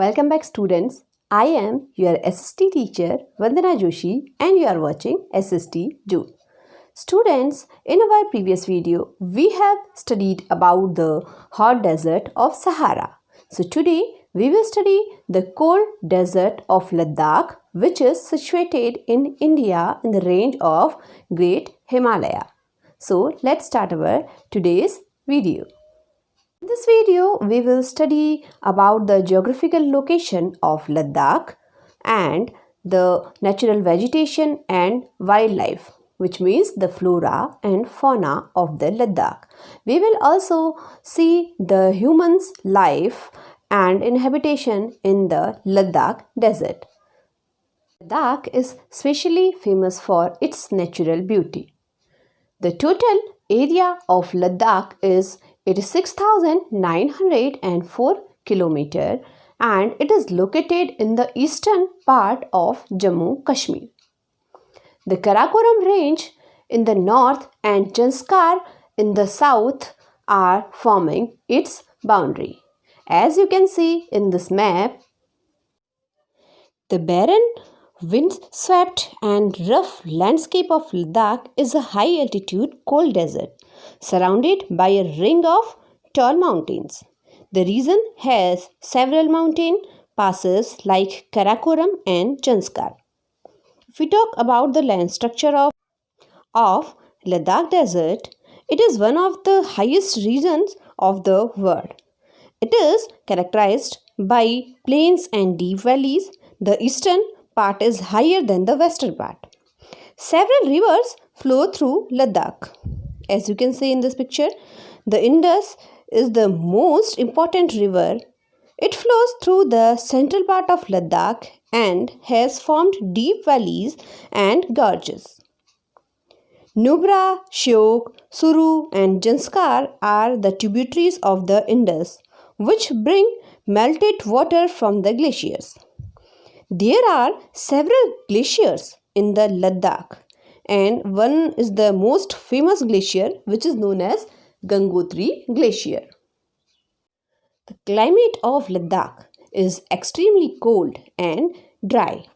Welcome back, students. I am your SST teacher Vandana Joshi and you are watching SST June. Students, in our previous video, we have studied about the hot desert of Sahara. So today, we will study the cold desert of Ladakh, which is situated in India in the range of Great Himalaya. So let's start our today's video. In this video, we will study about the geographical location of Ladakh and the natural vegetation and wildlife, which means the flora and fauna of the Ladakh. We will also see the human's life and inhabitation in the Ladakh desert. Ladakh is specially famous for its natural beauty. The total area of Ladakh is 86,904 km and it is located in the eastern part of Jammu Kashmir. The Karakoram range in the north and Ncert in the south are forming its boundary. As you can see in this map, the barren, wind-swept and rough landscape of Ladakh is a high-altitude cold desert surrounded by a ring of tall mountains. The region has several mountain passes like Karakoram and Ncert. If we talk about the land structure of Ladakh desert, it is one of the highest regions of the world. It is characterized by plains and deep valleys. The eastern part is higher than the western part. Several rivers flow through Ladakh. As you can see in this picture, the Indus is the most important river. It flows through the central part of Ladakh and has formed deep valleys and gorges. Nubra, Shyok, Suru and Janskar are the tributaries of the Indus, which bring melted water from the glaciers. There are several glaciers in the Ladakh, and one is the most famous glacier, which is known as Gangotri Glacier. The climate of Ladakh is extremely cold and dry.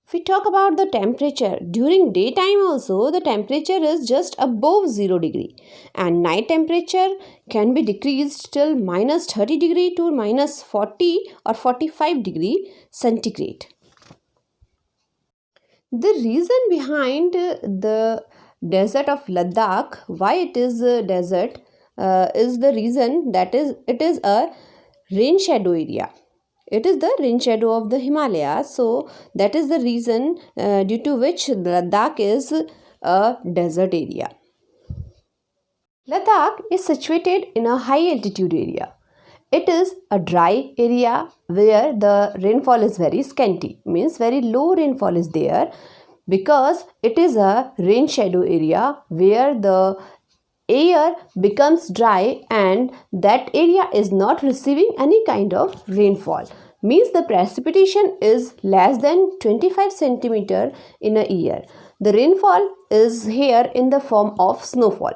If we talk about the temperature, during daytime also the temperature is just above 0 degree and night temperature can be decreased till minus 30 degree to minus 40 or 45 degree centigrade. The reason behind the desert of Ladakh, why it is a desert, is the reason that it is a rain shadow area. It is the rain shadow of the Himalayas, so that is the reason due to which Ladakh is a desert area. Ladakh is situated in a high altitude area. It is a dry area where the rainfall is very scanty, means very low rainfall is there, because it is a rain shadow area where the air becomes dry and that area is not receiving any kind of rainfall, means the precipitation is less than 25 centimeter in a year. The rainfall is here in the form of snowfall,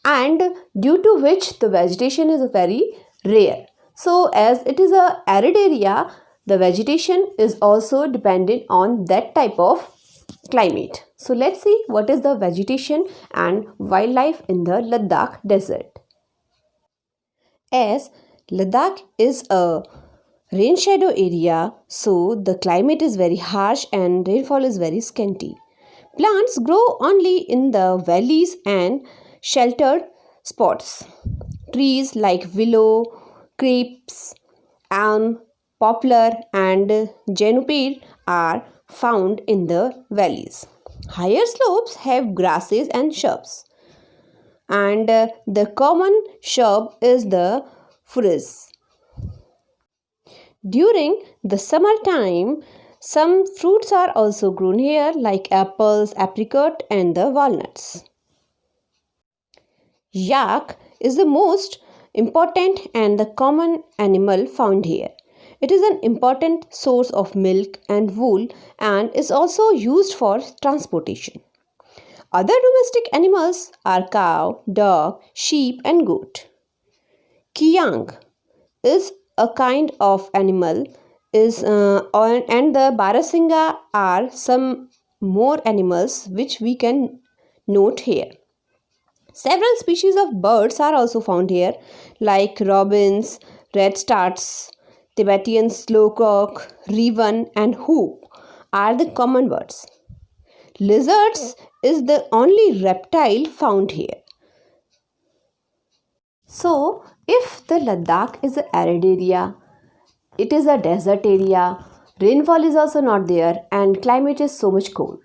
and due to which the vegetation is very rare. So as it is a arid area, the vegetation is also dependent on that type of climate. So let's see what is the vegetation and wildlife in the Ladakh desert. As Ladakh is a rain shadow area, so the climate is very harsh and rainfall is very scanty. Plants grow only in the valleys and sheltered spots. Trees like willow, crepes, elm, poplar and juniper are found in the valleys. Higher slopes have grasses and shrubs, and the common shrub is the furze. During the summertime, some fruits are also grown here like apples, apricot and the walnuts. Yak is the most important and the common animal found here. It is an important source of milk and wool and is also used for transportation. Other domestic animals are cow, dog, sheep and goat. Kiang is a kind of animal and the Barasinga are some more animals which we can note here. Several species of birds are also found here, like robins, redstarts, Tibetan slowcock, raven, and hoop are the common birds. Lizards is the only reptile found here. So, if the Ladakh is an arid area, it is a desert area, rainfall is also not there, and climate is so much cold.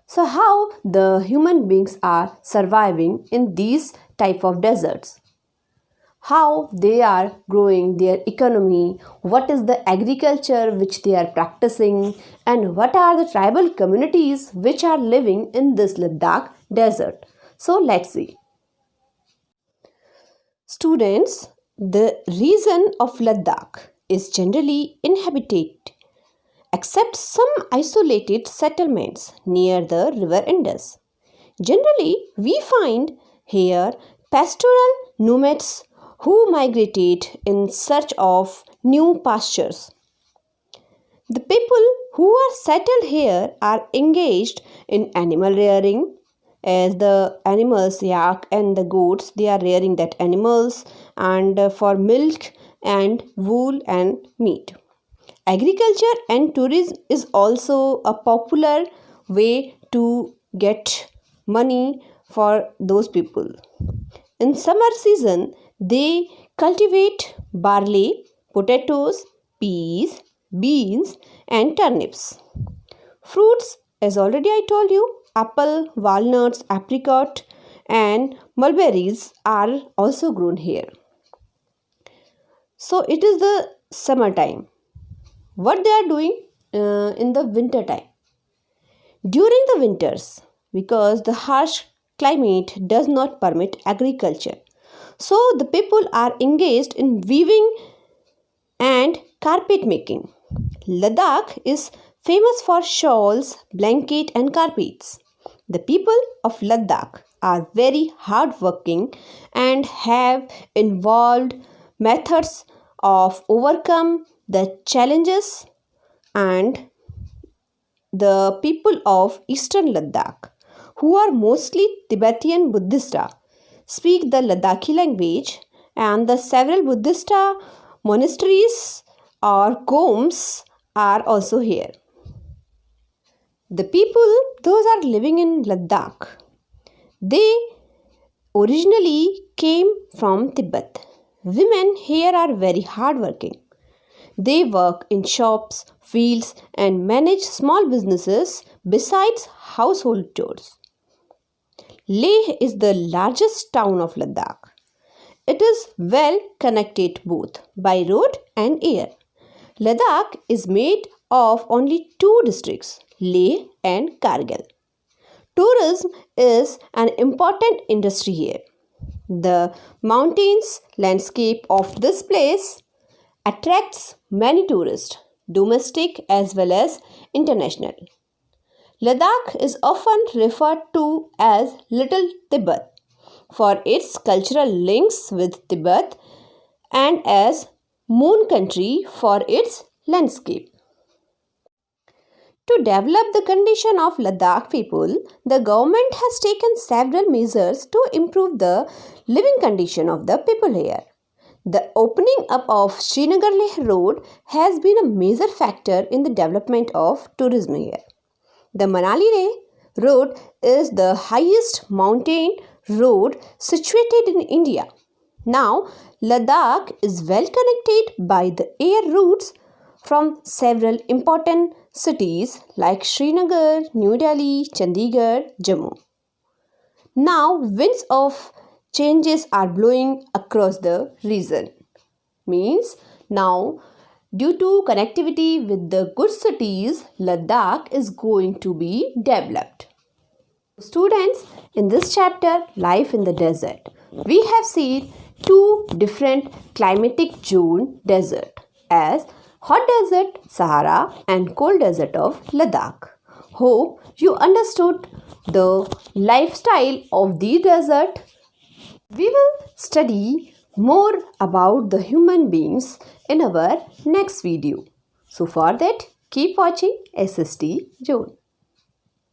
So how the human beings are surviving in these type of deserts? How they are growing their economy, what is the agriculture which they are practicing, and what are the tribal communities which are living in this Ladakh desert. So let's see. Students, the region of Ladakh is generally inhabited except some isolated settlements near the river Indus. Generally, we find here pastoral nomads who migrated in search of new pastures. The people who are settled here are engaged in animal rearing, as the animals yak and the goats, they are rearing that animals and for milk and wool and meat. Agriculture and tourism is also a popular way to get money for those people. In summer season, they cultivate barley, potatoes, peas, beans, and turnips. Fruits, as already I told you, apple, walnuts, apricot, and mulberries are also grown here. So it is the summertime. What they are doing in the winter time? During the winters, because the harsh climate does not permit agriculture, so the people are engaged in weaving and carpet making. Ladakh is famous for shawls, blanket, and carpets. The people of Ladakh are very hardworking and have involved methods of overcome the challenges, and the people of eastern Ladakh, who are mostly Tibetan Buddhist, speak the Ladakhi language, and the several Buddhist monasteries or combs are also here. The people, those are living in Ladakh, they originally came from Tibet. Women here are very hardworking. They work in shops, fields, and manage small businesses besides household chores. Leh is the largest town of Ladakh. It is well connected both by road and air. Ladakh is made of only two districts, Leh and Kargil. Tourism is an important industry here. The mountains landscape of this place attracts many tourists, domestic as well as international. Ladakh is often referred to as Little Tibet for its cultural links with Tibet and as Moon Country for its landscape. To develop the condition of Ladakh people, the government has taken several measures to improve the living condition of the people here. The opening up of Srinagar-Leh road has been a major factor in the development of tourism here. The Manali-Leh road is the highest mountain road situated in India. Now, Ladakh is well connected by the air routes from several important cities like Srinagar, New Delhi, Chandigarh, Jammu. Now, winds of changes are blowing across the region. Means now, due to connectivity with the good cities, Ladakh is going to be developed. Students, in this chapter, Life in the Desert, we have seen two different climatic zone desert as hot desert Sahara and cold desert of Ladakh. Hope you understood the lifestyle of the desert. We will study more about the human beings in our next video. So for that, keep watching SST Zone.